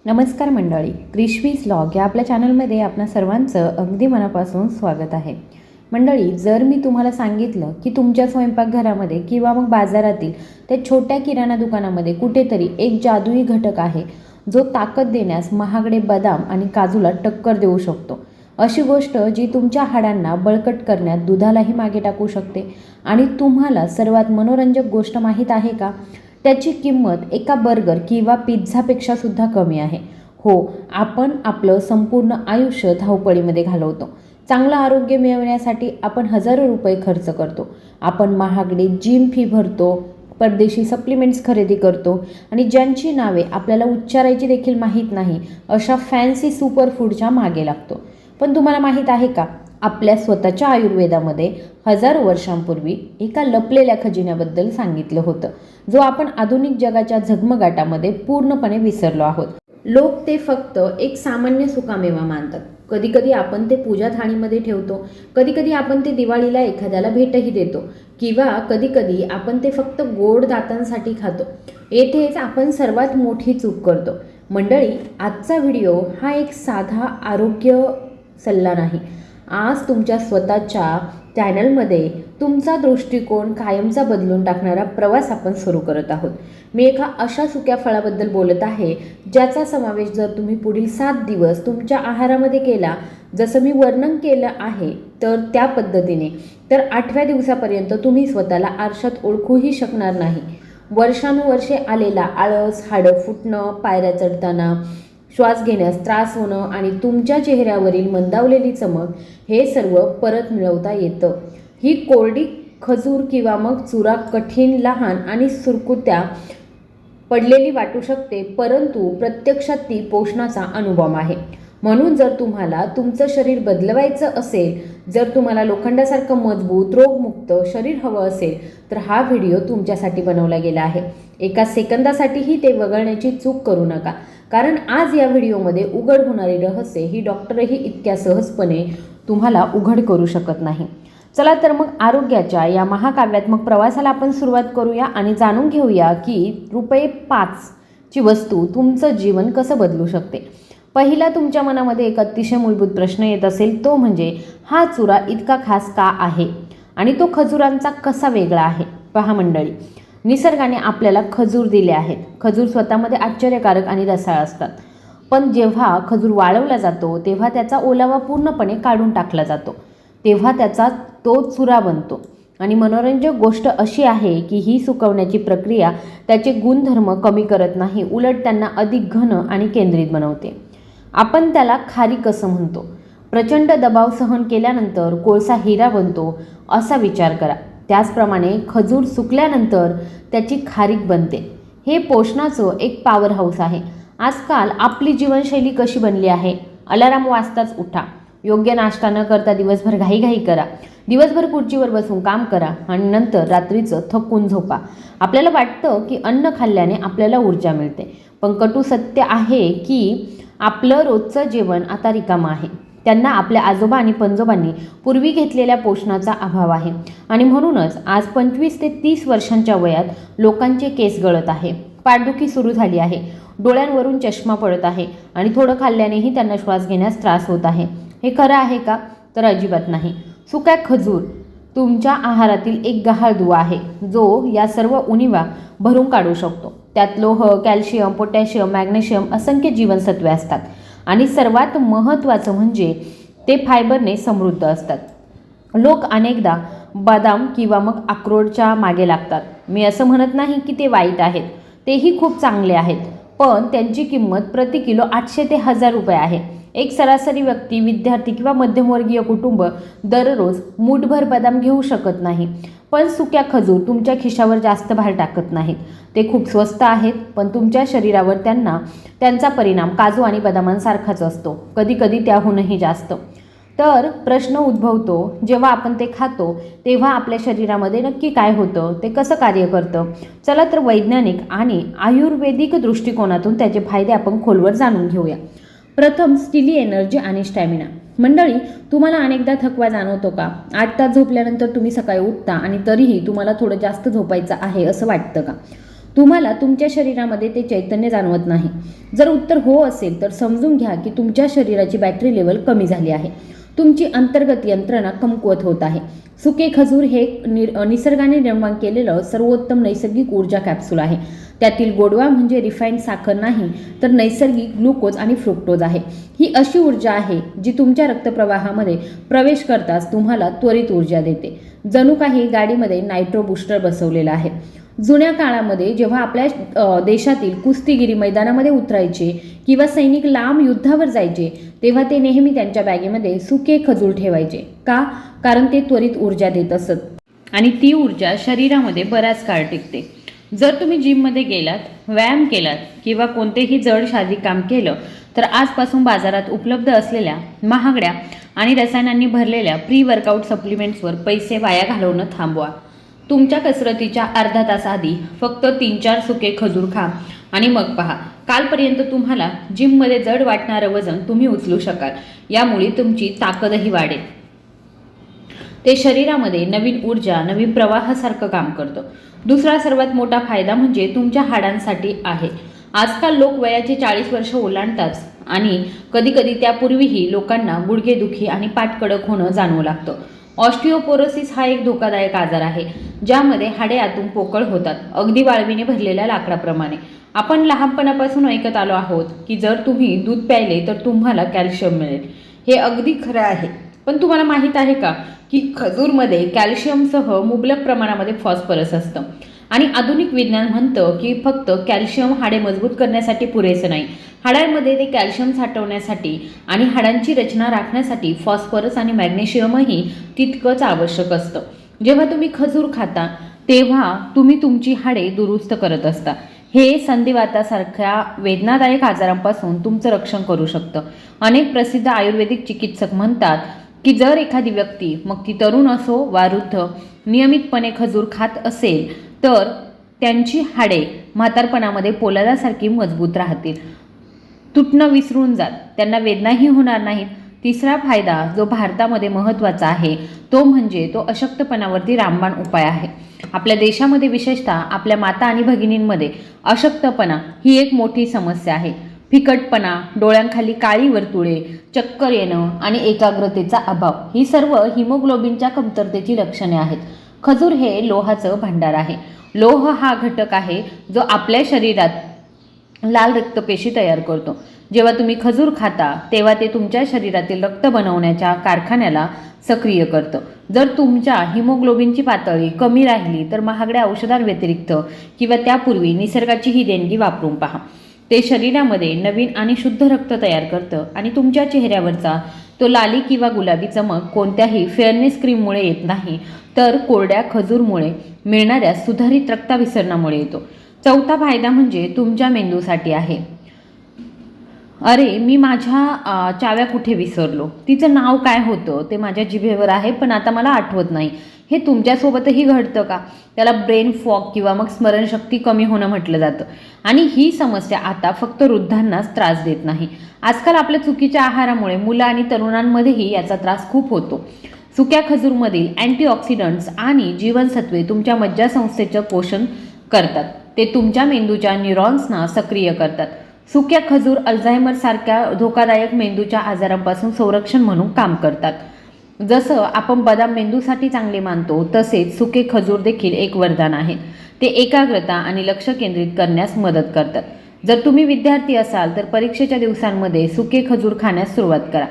नमस्कार मंडळी, क्रिशवीज व्लॉग या आपल्या चॅनलमध्ये आपणा सर्वांचं अगदी मनापासून स्वागत आहे. मंडळी, जर मी तुम्हाला सांगितलं की तुमच्या स्वयंपाकघरामध्ये किंवा मग बाजारातील त्या छोट्या किराणा दुकानामध्ये कुठेतरी एक जादुई घटक आहे जो ताकद देण्यास महागडे बदाम आणि काजूला टक्कर देऊ शकतो, अशी गोष्ट जी तुमच्या हाडांना बळकट करण्यात दुधालाही मागे टाकू शकते. आणि तुम्हाला सर्वात मनोरंजक गोष्ट माहीत आहे का? त्याची किंमत एका बर्गर किंवा पिझ्झापेक्षा सुद्धा कमी आहे. हो, आपण आपलं संपूर्ण आयुष्य धावपळीमध्ये घालवतो. चांगलं आरोग्य मिळवण्यासाठी आपण हजारो रुपये खर्च करतो. आपण महागडे जिम फी भरतो, परदेशी सप्लिमेंट्स खरेदी करतो आणि ज्यांची नावे आपल्याला उच्चारायची देखील माहीत नाही अशा फॅन्सी सुपरफूडच्या मागे लागतो. पण तुम्हाला माहीत आहे का, आपल्या स्वतःच्या आयुर्वेदामध्ये हजारो वर्षांपूर्वी एका लपलेल्या खजिन्याबद्दल सांगितलं होतं, जो आपण आधुनिक जगाच्या झगमगाटामध्ये पूर्णपणे विसरलो आहोत. लोक ते फक्त एक सामान्य सुकामेवा मानतात. कधीकधी आपण ते पूजा थाळीमध्ये ठेवतो, कधीकधी आपण ते दिवाळीला एखाद्याला भेटही देतो, किंवा कधीकधी आपण ते फक्त गोड दातांसाठी खातो. येथेच आपण सर्वात मोठी चूक करतो. मंडळी, आजचा व्हिडिओ हा एक साधा आरोग्य सल्ला नाही. आज तुमच्या स्वतःच्या चॅनलमध्ये तुमचा दृष्टिकोन कायमचा बदलून टाकणारा प्रवास आपण सुरू करत आहोत. मी एका अशा सुक्या फळाबद्दल बोलत आहे ज्याचा समावेश जर तुम्ही पुढील 7 दिवस तुमच्या आहारामध्ये केला, जसं मी वर्णन केलं आहे तर त्या पद्धतीने, तर 8व्या दिवसापर्यंत तुम्ही स्वतःला आरशात ओळखूही शकणार नाही. वर्षानुवर्षे आलेला आळस, हाडं फुटणं, पायऱ्या चढताना श्वास घेण्यास त्रास होणं आणि तुमच्या चेहऱ्यावरील मंदावलेली चमक, हे सर्व परत मिळवता येतं. ही कोरडी खजूर किंवा मग चुरा कठीण, लहान आणि सुरकुत्या पडलेली वाटू शकते, परंतु प्रत्यक्षात ती पोषणाचा अनुभव आहे. म्हणून जर तुम्हाला तुमचं शरीर बदलवायचं असेल, जर तुम्हाला लोखंडासारखं मजबूत, रोगमुक्त शरीर हवं असेल, तर हा व्हिडिओ तुमच्यासाठी बनवला गेला आहे. एका सेकंदासाठीही ते वगळण्याची चूक करू नका, कारण आज या व्हिडिओमध्ये उघड होणारी रहस्य ही डॉक्टरही इतक्या सहजपणे तुम्हाला उघड करू शकत नाही. चला तर मग आरोग्याच्या या महाकाव्यात्मक प्रवासाला आपण सुरुवात करूया आणि जाणून घेऊया की ₹5ची वस्तू तुमचं जीवन कसं बदलू शकते. पहिला तुमच्या मनामध्ये एक अतिशय मूलभूत प्रश्न येत असेल, तो म्हणजे हा चुरा इतका खास का आहे आणि तो खजुरांचा कसा वेगळा आहे. पहा मंडळी, निसर्गाने आपल्याला खजूर दिले आहेत. खजूर स्वतःमध्ये आश्चर्यकारक आणि रसाळ असतात, पण जेव्हा खजूर वाळवला जातो तेव्हा त्याचा ओलावा पूर्णपणे काढून टाकला जातो, तेव्हा त्याचा तो चुरा बनतो. आणि मनोरंजक गोष्ट अशी आहे की ही सुकवण्याची प्रक्रिया त्याचे गुणधर्म कमी करत नाही, उलट त्यांना अधिक घन आणि केंद्रित बनवते. आपण त्याला खारीक असं म्हणतो. प्रचंड दबाव सहन केल्यानंतर कोळसा हिरा बनतो असा विचार करा. त्याचप्रमाणे खजूर सुकल्यानंतर त्याची खारीक बनते. हे पोषणाचं एक पॉवर हाऊस आहे. आजकाल आपली जीवनशैली कशी बनली आहे? अलाराम वाजताच उठा, योग्य नाश्ता न करता दिवसभर घाईघाई करा, दिवसभर खुर्चीवर बसून काम करा आणि नंतर रात्रीचं थकून झोपा. आपल्याला वाटतं की अन्न खाल्ल्याने आपल्याला ऊर्जा मिळते, पण कटू सत्य आहे की आपलं रोजचं जेवण आता रिकामं आहे. त्यांना आपल्या आजोबा आणि पणजोबांनी पूर्वी घेतलेल्या पोषणाचा अभाव आहे आणि म्हणूनच आज 25 ते 30 वर्षांच्या वयात लोकांचे केस गळत आहे, पाठदुखी सुरू झाली आहे, डोळ्यांवरून चष्मा पडत आहे आणि थोडं खाल्ल्यानेही त्यांना श्वास घेण्यास त्रास होत आहे. हे खरं आहे का? तर अजिबात नाही. सुक्या खजूर तुमच्या आहारातील एक गहाळ दुवा आहे, जो या सर्व उणिवा भरून काढू शकतो. त्यात लोह, कॅल्शियम, पोटॅशियम, मॅग्नेशियम असंख्य जीवनसत्वे असतात आणि सर्वात महत्त्वाचं म्हणजे ते फायबरने समृद्ध असतात. लोक अनेकदा बदाम किंवा मग अक्रोडच्या मागे लागतात. मी असं म्हणत नाही की ते वाईट आहेत, तेही खूप चांगले आहेत, पण त्यांची किंमत प्रति किलो 800 ते 1000 रुपये आहे. एक सरासरी व्यक्ती, विद्यार्थी किंवा मध्यमवर्गीय कुटुंब दररोज मूठभर बदाम घेऊ शकत नाही. पण सुक्या खजूर तुमच्या खिशावर जास्त भार टाकत नाहीत. ते खूप स्वस्त आहेत, पण तुमच्या शरीरावर त्यांचा परिणाम काजू आणि बदामांसारखाच असतो, कधीकधी त्याहूनही जास्त. तर प्रश्न उद्भवतो, जेव्हा आपण ते खातो तेव्हा आपल्या शरीरामध्ये नक्की काय होतं, ते कसं कार्य करतं? चला तर वैज्ञानिक आणि आयुर्वेदिक दृष्टिकोनातून त्याचे फायदे आपण खोलवर जाणून घेऊया. प्रथम, स्टिली एनर्जी आणि स्टॅमिना. मंडळी, तुम्हाला अनेकदा थकवा जाणवतो का? 8 तास झोपल्यानंतर तुम्ही सकाळी उठता आणि तरीही तुम्हाला थोडं जास्त झोपायचं आहे असं वाटतं का? तुम्हाला तुमच्या शरीरामध्ये ते चैतन्य जाणवत नाही? जर उत्तर हो असेल तर समजून घ्या की तुमच्या शरीराची बॅटरी लेवल कमी झाली आहे. तुमची अंतर्गत यंत्रणा कमकुवत होत आहे. सुके खजूर हे निसर्गाने निर्माण केलेलं सर्वोत्तम नैसर्गिक ऊर्जा कॅप्सूल आहे. त्यातील गोडवा म्हणजे रिफाईंड साखर नाही तर नैसर्गिक ग्लुकोज आणि फ्रुक्टोज आहे. ही अशी ऊर्जा आहे जी तुमच्या रक्तप्रवाहामध्ये प्रवेश करताच तुम्हाला त्वरित ऊर्जा देते. जणू काही गाडीमध्ये नायट्रो बूस्टर बसवलेला आहे. जुन्या काळामध्ये जेव्हा आपल्या देशातील कुस्तीगिरी मैदानामध्ये उतरायचे किंवा सैनिक लांब युद्धावर जायचे तेव्हा ते नेहमी त्यांच्या बॅगेमध्ये सुके खजूर ठेवायचे. का? कारण ते त्वरित ऊर्जा देत असत आणि ती ऊर्जा शरीरामध्ये बराच काळ टिकते. जर तुम्ही जिममध्ये गेलात, व्यायाम केलात किंवा कोणतेही जड शारीरिक काम केलं तर आजपासून बाजारात उपलब्ध असलेल्या महागड्या आणि रसायनांनी भरलेल्या प्री वर्कआउट सप्लिमेंट्सवर पैसे वाया घालवणं थांबवा. तुमच्या कसरतीच्या अर्धा तास आधी फक्त 3-4 सुके खजूर खा आणि मग पहा, कालपर्यंत तुम्हाला जिममध्ये जड वाटणारं वजन तुम्ही उचलू शकाल. यामुळे तुमची ताकदही वाढेल. ते शरीरामध्ये नवीन ऊर्जा, नवीन प्रवाहासारखं काम करतं. दुसरा सर्वात मोठा फायदा म्हणजे तुमच्या हाडांसाठी आहे. आजकाल लोक वयाचे 40 वर्ष ओलांडतात आणि कधीकधी त्यापूर्वीही लोकांना गुडघेदुखी आणि पाठ कडक होणं जाणवू लागतं. ऑस्टिओपोरोसिस हा एक धोकादायक आजार आहे ज्यामध्ये हाडे आतून पोकळ होतात, अगदी वाळवीने भरलेल्या लाकडाप्रमाणे. आपण लहानपणापासून ऐकत आलो आहोत की जर तुम्ही दूध प्यायले तर तुम्हाला कॅल्शियम मिळेल. हे अगदी खरं आहे, पण तुम्हाला माहीत आहे का की खजूरमध्ये कॅल्शियमसह मुबलक प्रमाणामध्ये फॉस्फरस असतं आणि आधुनिक विज्ञान म्हणतं की फक्त कॅल्शियम हाडे मजबूत करण्यासाठी पुरेसं नाही. हाडांमध्ये ते कॅल्शियम साठवण्यासाठी आणि हाडांची रचना राखण्यासाठी फॉस्फरस आणि मॅग्नेशियमही तितकंच आवश्यक असतं. जेव्हा तुम्ही खजूर खाता तेव्हा तुम्ही तुमची हाडे दुरुस्त करत असता. हे संधिवातासारख्या वेदनादायक आजारांपासून तुमचं रक्षण करू शकतं. अनेक प्रसिद्ध आयुर्वेदिक चिकित्सक म्हणतात की जर एखादी व्यक्ती, मग ती तरुण असो वा वृद्ध, नियमितपणे खजूर खात असेल तर त्यांची हाडे म्हातारपणामध्ये पोलादासारखी मजबूत राहतील, तुटणं विसरून जात, त्यांना वेदनाही होणार नाहीत. तिसरा फायदा जो भारतामध्ये महत्त्वाचा आहे तो म्हणजे तो अशक्तपणावरती रामबाण उपाय आहे. आपल्या देशामध्ये विशेषतः आपल्या माता आणि भगिनींमध्ये अशक्तपणा ही एक मोठी समस्या आहे. फिकटपणा, डोळ्यांखाली काळी वर्तुळे, चक्कर येणं आणि एकाग्रतेचा अभाव ही सर्व हिमोग्लोबिनच्या कमतरतेची लक्षणे आहेत. खजूर हे लोहाचं भांडार आहे. लोह हा घटक आहे जो आपल्या शरीरात लाल रक्तपेशी तयार करतो. जेव्हा तुम्ही खजूर खाता तेव्हा ते तुमच्या शरीरातील रक्त बनवण्याच्या कारखान्याला सक्रिय करतं. जर तुमच्या हिमोग्लोबिनची पातळी कमी राहिली तर महागड्या औषधांव्यतिरिक्त किंवा त्यापूर्वी निसर्गाची ही देणगी वापरून पहा. ते शरीरामध्ये नवीन आणि शुद्ध रक्त तयार करतं आणि तुमच्या चेहऱ्यावरचा तो लाली किंवा गुलाबी चमक कोणत्याही फेअरनेस क्रीममुळे येत नाही तर कोरड्या खजूरमुळे मिळणाऱ्या सुधारित रक्ताभिसरणामुळे येतो. चौथा फायदा म्हणजे तुमच्या मेंदूसाठी आहे. अरे, मी माझ्या चाव्या कुठे विसरलो, तिचं नाव काय होतं ते माझ्या जिभेवर आहे पण आता मला आठवत नाही. हे तुमच्यासोबतही घडतं का? त्याला ब्रेन फॉग किंवा मग स्मरणशक्ती कमी होणं म्हटलं जातं. आणि ही समस्या आता फक्त वृद्धांनाच त्रास देत नाही. आजकाल आपल्या चुकीच्या आहारामुळे मुलं आणि तरुणांमध्येही याचा त्रास खूप होतो. सुक्या खजूरमधील अँटीऑक्सिडंट्स आणि जीवनसत्वे तुमच्या मज्जासंस्थेचं पोषण करतात. ते तुमच्या मेंदूच्या न्यूरॉन्सना सक्रिय करतात. सुक्या खजूर अल्झायमर सारख्या धोकादायक मेंदूच्या आजारांपासून संरक्षण म्हणून काम करतात. जसं आपण बदाम मेंदूसाठी चांगले मानतो तसेच सुके खजूर देखील एक वरदान आहे. ते एकाग्रता आणि लक्ष केंद्रित करण्यास मदत करतात. जर तुम्ही विद्यार्थी असाल तर परीक्षेच्या दिवसांमध्ये सुके खजूर खाण्यास सुरुवात करा.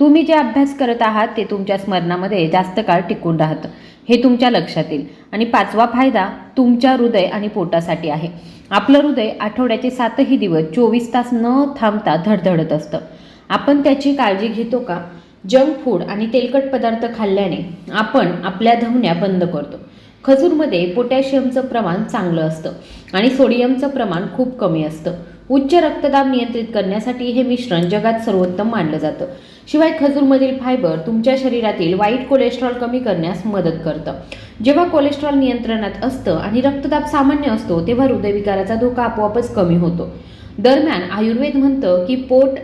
तुम्ही जे अभ्यास करत आहात ते तुमच्या स्मरणामध्ये जास्त काळ टिकून राहतं, हे तुमच्या लक्षात येईल. आणि पाचवा फायदा तुमच्या हृदय आणि पोटासाठी आहे. आपलं हृदय आठवड्याचे 7ही दिवस 24 तास न थांबता धडधडत असतं. आपण त्याची काळजी घेतो का? जंक फूड आणि तेलकट पदार्थ खाल्ल्याने आपण आपल्या धमन्या बंद करतो. खजूरमध्ये पोटॅशियमचं प्रमाण चांगलं असतं आणि सोडियमचं प्रमाण खूप कमी असतं. उच्च रक्तदाब नियंत्रित करण्यासाठी हे मिश्रण जगात सर्वोत्तम मानलं जातं. शिवाय खजूरमधील फायबर तुमच्या शरीरातील वाईट कोलेस्ट्रॉल कमी करण्यास मदत करतं. जेव्हा कोलेस्ट्रॉल नियंत्रणात असतं आणि रक्तदाब सामान्य असतो तेव्हा हृदयविकाराचा धोका आपोआपच कमी होतो. दरम्यान आयुर्वेद म्हणतं की पोट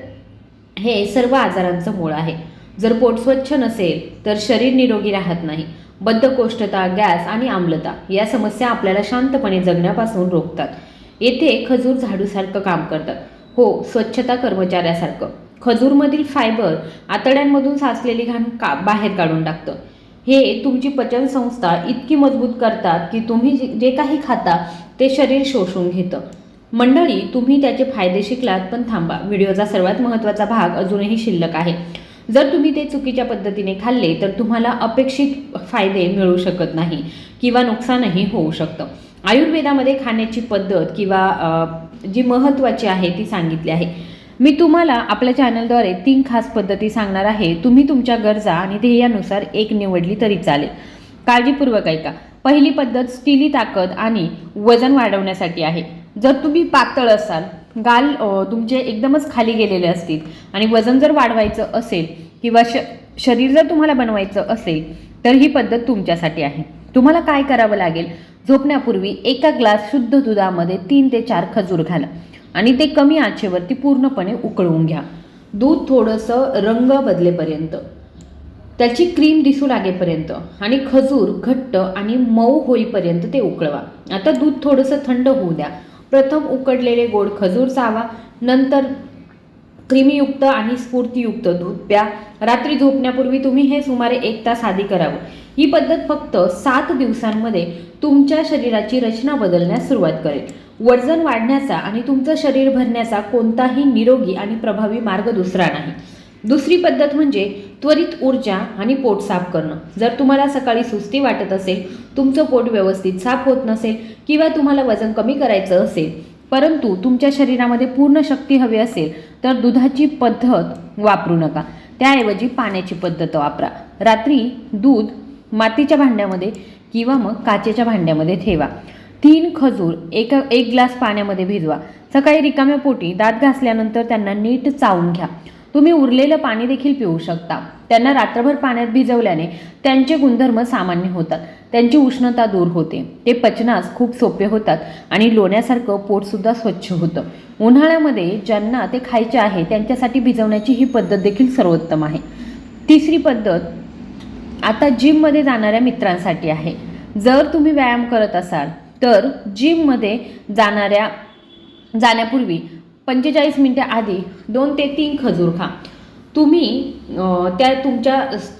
हे सर्व आजारांचं मूळ आहे. जर पोट स्वच्छ नसेल तर शरीर निरोगी राहत नाही. बद्धकोष्ठता, गॅस आणि आम्लता या समस्या आपल्याला शांतपणे जगण्यापासून रोखतात. येथे खजूर झाडूसारखं काम करतात. हो, स्वच्छता कर्मचाऱ्यासारखं. खजूरमधील फायबर आतड्यांमधून साचलेली घाण बाहेर काढून टाकतं. हे तुमची पचनसंस्था इतकी मजबूत करतात की तुम्ही जे काही खाता ते शरीर शोषून घेतं. मंडळी, तुम्ही त्याचे फायदे शिकलात, पण थांबा, व्हिडिओचा सर्वात महत्त्वाचा भाग अजूनही शिल्लक आहे. जर तुम्ही ते चुकीच्या पद्धतीने खाल्ले तर तुम्हाला अपेक्षित फायदे मिळू शकत नाही किंवा नुकसानही होऊ शकतं. आयुर्वेदामध्ये खाण्याची पद्धत किंवा जी महत्त्वाची आहे ती सांगितली आहे. मी तुम्हाला आपल्या चॅनलद्वारे 3 खास पद्धती सांगणार आहे. तुम्ही तुमच्या गरजा आणि ध्येयानुसार एक निवडली तरी चालेल. काळजीपूर्वक ऐका. पहिली पद्धत स्टीली ताकद आणि वजन वाढवण्यासाठी आहे. जर तुम्ही पातळ असाल, गाल तुमचे एकदमच खाली गेलेले असतील आणि वजन जर वाढवायचं असेल किंवा शरीर जर तुम्हाला बनवायचं असेल तर ही पद्धत तुमच्यासाठी आहे. तुम्हाला काय करावं लागेल? झोपण्यापूर्वी 1 ग्लास शुद्ध दुधामध्ये 3 ते 4 खजूर घाला आणि ते कमी आचेवरती पूर्णपणे उकळवून घ्या. दूध थोडंसं रंग बदलेपर्यंत, त्याची क्रीम दिसू लागेपर्यंत आणि खजूर घट्ट आणि मऊ होईपर्यंत ते उकळवा. आता दूध थोडंसं थंड होऊ द्या. प्रथम उकडलेले गोड खजूर चावा, नंतर क्रीमीयुक्त आणि स्फूर्तीयुक्त दूध प्या. रात्री झोपण्यापूर्वी तुम्ही हे सुमारे 1 तास आधी करावं. ही पद्धत फक्त 7 दिवसांमध्ये तुमच्या शरीराची रचना बदलण्यास सुरुवात करेल. वजन वाढण्याचा आणि तुमचं शरीर भरण्याचा कोणताही निरोगी आणि प्रभावी मार्ग दुसरा नाही. दुसरी पद्धत म्हणजे त्वरित ऊर्जा आणि पोट साफ करणं. जर तुम्हाला सकाळी सुस्ती वाटत असेल, तुमचं पोट व्यवस्थित साफ होत नसेल किंवा तुम्हाला वजन कमी करायचं असेल परंतु तुमच्या शरीरामध्ये पूर्ण शक्ती हवी असेल तर दुधाची पद्धत वापरू नका. त्याऐवजी पाण्याची पद्धत वापरा. रात्री दूध मातीच्या भांड्यामध्ये किंवा मग काचेच्या भांड्यामध्ये ठेवा. 3 खजूर 1 ग्लास पाण्यामध्ये भिजवा. सकाळी रिकाम्या पोटी दात घासल्यानंतर त्यांना नीट चावून घ्या. तुम्ही उरलेलं पाणी देखील पिऊ शकता. त्यांना रात्रभर पाण्यात भिजवल्याने त्यांचे गुणधर्म सामान्य होतात. त्यांची उष्णता दूर होते. ते पचनास खूप सोपे होतात आणि लोण्यासारखं पोटसुद्धा स्वच्छ होतं. उन्हाळ्यामध्ये ज्यांना ते खायचे आहे त्यांच्यासाठी भिजवण्याची ही पद्धत देखील सर्वोत्तम आहे. तिसरी पद्धत आता जिममध्ये जाणाऱ्या मित्रांसाठी आहे. जर तुम्ही व्यायाम करत असाल तर जिममध्ये जाण्यापूर्वी 45 मिनिटे आधी 2 ते 3 खजूर खा. तुम्ही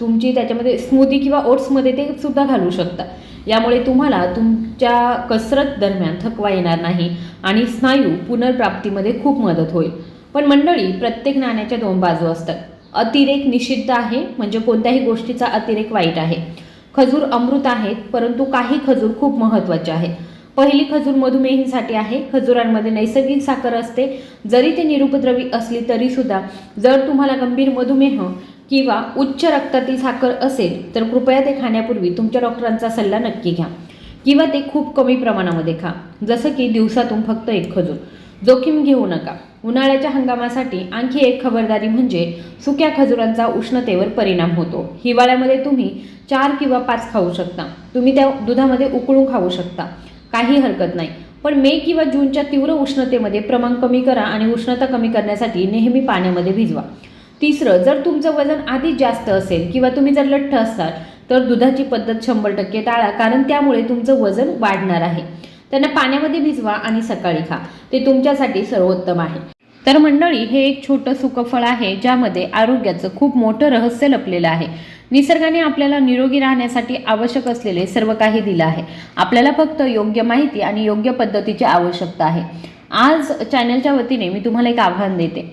तुमची त्याच्यामध्ये स्मूदी किंवा ओट्समध्ये ते सुद्धा घालू शकता. यामुळे तुम्हाला तुमच्या कसरत दरम्यान थकवा येणार नाही आणि स्नायू पुनर्प्राप्तीमध्ये खूप मदत होईल. पण मंडळी, प्रत्येक नाण्याच्या 2 बाजू असतात. अतिरेक निषिद्ध आहे, म्हणजे कोणत्याही गोष्टीचा अतिरेक वाईट आहे. खजूर अमृत आहेत, परंतु काही खजूर खूप महत्त्वाचे आहेत. पहिली खजूर मधुमेहींसाठी आहे. खजुरांमध्ये नैसर्गिक साखर असते. जरी ते निरुपद्रवी असली तरी सुद्धा जर तुम्हाला गंभीर मधुमेह किंवा उच्च रक्तातील साखर असेल तर कृपया ते खाण्यापूर्वी तुमच्या डॉक्टरांचा सल्ला नक्की घ्या किंवा ते खूप कमी प्रमाणामध्ये खा, जसं की दिवसातून फक्त 1 खजूर. जोखीम घेऊ नका. उन्हाळ्याच्या हंगामासाठी आणखी एक खबरदारी म्हणजे सुक्या खजुरांचा उष्णतेवर परिणाम होतो. हिवाळ्यामध्ये तुम्ही 4 किंवा 5 खाऊ शकता. तुम्ही त्या दुधामध्ये उकळून खाऊ शकता, काही हरकत नाही. पण मे किंवा जूनच्या तीव्र उष्णतेमध्ये प्रमाण कमी करा आणि उष्णता कमी करण्यासाठी नेहमी पाण्यामध्ये भिजवा. तिसरं, जर तुमचं वजन आधीच जास्त असेल किंवा तुम्ही जर लठ्ठ असाल तर दुधाची पद्धत 100% टाळा, कारण त्यामुळे तुमचं वजन वाढणार आहे. त्यांना पाण्यामध्ये भिजवा आणि सकाळी खा. ते तुमच्यासाठी सर्वोत्तम आहे. तर मंडळी, हे एक छोटं सुकफळ आहे ज्यामध्ये आरोग्याचं खूप मोठं रहस्य लपलेलं आहे. निसर्गाने आपल्याला निरोगी राहण्यासाठी आवश्यक असलेले सर्व काही दिलं आहे. आपल्याला फक्त योग्य माहिती आणि योग्य पद्धतीची आवश्यकता आहे. आज चॅनलच्या वतीने मी तुम्हाला एक आव्हान देते.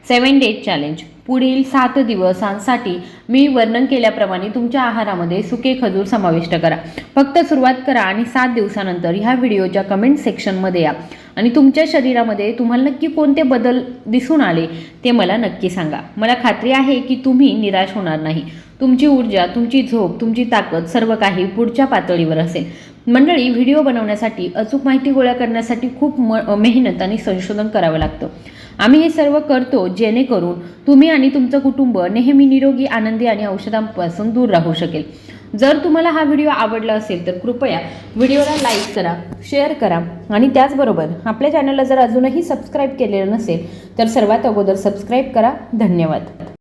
7 डेज चॅलेंज. पुढील 7 दिवसांसाठी मी वर्णन केल्याप्रमाणे तुमच्या आहारामध्ये सुके खजूर समाविष्ट करा. फक्त सुरुवात करा आणि 7 दिवसानंतर ह्या व्हिडिओच्या कमेंट सेक्शनमध्ये या आणि तुमच्या शरीरामध्ये तुम्हाला नक्की कोणते बदल दिसून आले ते मला नक्की सांगा. मला खात्री आहे की तुम्ही निराश होणार नाही. तुमची ऊर्जा, तुमची झोप, तुमची ताकद सर्व काही पुढच्या पातळीवर असेल. मंडळी, व्हिडिओ बनवण्यासाठी, अचूक माहिती गोळा करण्यासाठी खूप मेहनत आणि संशोधन करावं लागतं. आम्ही हे सर्व करतो जेणेकरून तुम्ही आणि तुमचं कुटुंब नेहमी निरोगी, आनंदी आणि औषधांपासून दूर राहू शकेल. जर तुम्हाला हा व्हिडिओ आवडला असेल तर कृपया व्हिडिओला लाईक करा, शेअर करा आणि त्याचबरोबर आपल्या चॅनलला जर अजूनही सबस्क्राईब केलेलं नसेल तर सर्वात अगोदर सबस्क्राईब करा. धन्यवाद.